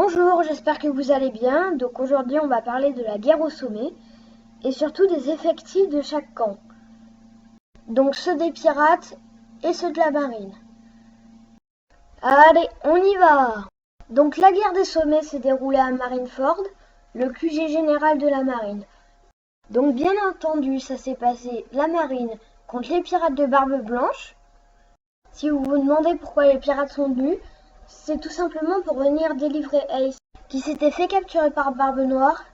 Bonjour, j'espère que vous allez bien. Donc aujourd'hui on va parler de la guerre au sommet et surtout des effectifs de chaque camp. Donc ceux des pirates et ceux de la marine. Allez, on y va! Donc la guerre des sommets s'est déroulée à Marineford, le QG général de la marine. Donc bien entendu ça s'est passé la marine contre les pirates de Barbe Blanche. Si vous vous demandez pourquoi les pirates sont venus, c'est tout simplement pour venir délivrer Ace, qui s'était fait capturer par Barbe Noire,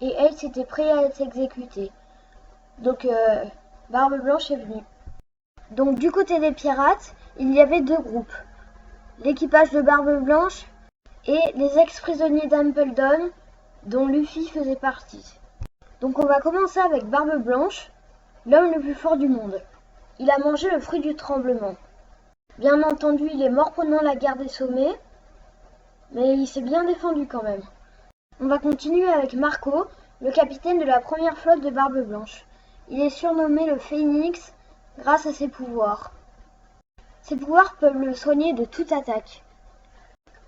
et Ace était prêt à être exécuté. Donc Barbe Blanche est venue. Donc du côté des pirates, il y avait deux groupes. L'équipage de Barbe Blanche et les ex-prisonniers d'Ampledon, dont Luffy faisait partie. Donc on va commencer avec Barbe Blanche, l'homme le plus fort du monde. Il a mangé le fruit du tremblement. Bien entendu, il est mort pendant la guerre des sommets, mais il s'est bien défendu quand même. On va continuer avec Marco, le capitaine de la première flotte de Barbe Blanche. Il est surnommé le Phénix grâce à ses pouvoirs. Ses pouvoirs peuvent le soigner de toute attaque.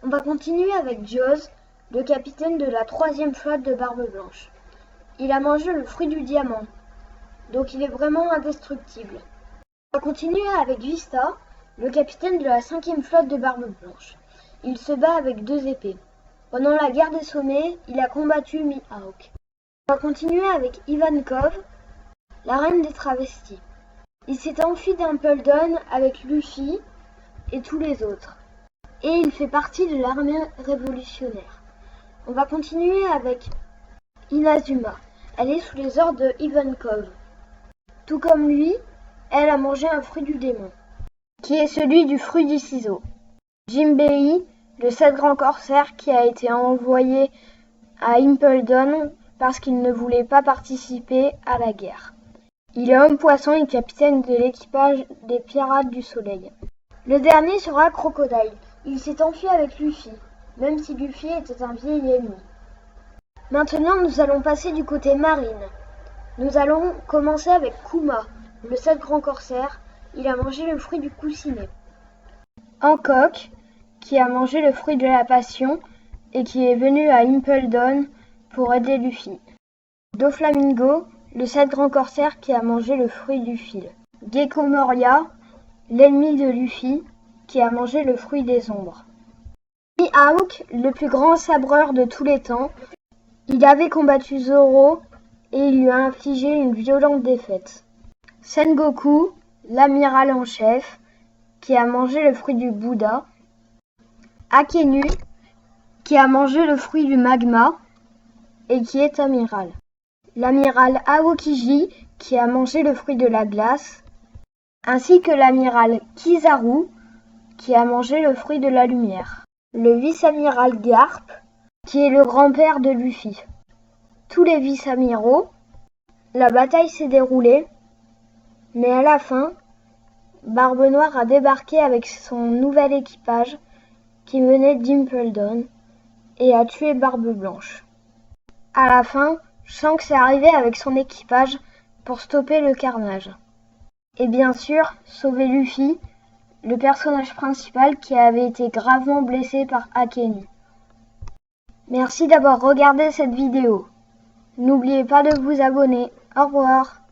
On va continuer avec Jaws, le capitaine de la troisième flotte de Barbe Blanche. Il a mangé le fruit du diamant, donc il est vraiment indestructible. On va continuer avec Vista, le capitaine de la cinquième flotte de Barbe Blanche. Il se bat avec deux épées. Pendant la guerre des sommets, il a combattu Mihawk. On va continuer avec Ivankov, la reine des travestis. Il s'est enfui d'Ampledon avec Luffy et tous les autres. Et il fait partie de l'armée révolutionnaire. On va continuer avec Inazuma. Elle est sous les ordres de Ivankov. Tout comme lui, elle a mangé un fruit du démon, qui est celui du fruit du ciseau. Jinbei, le 7 grand corsaire qui a été envoyé à Impledon parce qu'il ne voulait pas participer à la guerre. Il est homme poisson et capitaine de l'équipage des pirates du soleil. Le dernier sera Crocodile. Il s'est enfui avec Luffy, même si Luffy était un vieil ennemi. Maintenant, nous allons passer du côté marine. Nous allons commencer avec Kuma, le 7 grand corsaire. Il a mangé le fruit du coussinet. Hancock, qui a mangé le fruit de la passion et qui est venu à Impledon pour aider Luffy. Doflamingo, le 7 grand corsaire qui a mangé le fruit du fil. Gecko Moria, l'ennemi de Luffy, qui a mangé le fruit des ombres. Mihawk, le plus grand sabreur de tous les temps, il avait combattu Zoro et il lui a infligé une violente défaite. Sengoku, l'amiral en chef, qui a mangé le fruit du Bouddha. Akenu, qui a mangé le fruit du magma et qui est amiral. L'amiral Aokiji, qui a mangé le fruit de la glace, ainsi que l'amiral Kizaru, qui a mangé le fruit de la lumière. Le vice-amiral Garp, qui est le grand-père de Luffy. Tous les vice-amiraux. La bataille s'est déroulée, mais à la fin, Barbe Noire a débarqué avec son nouvel équipage qui venait d'Impledon et a tué Barbe Blanche. À la fin, Shanks est arrivé avec son équipage pour stopper le carnage. Et bien sûr, sauver Luffy, le personnage principal qui avait été gravement blessé par Akenu. Merci d'avoir regardé cette vidéo. N'oubliez pas de vous abonner. Au revoir.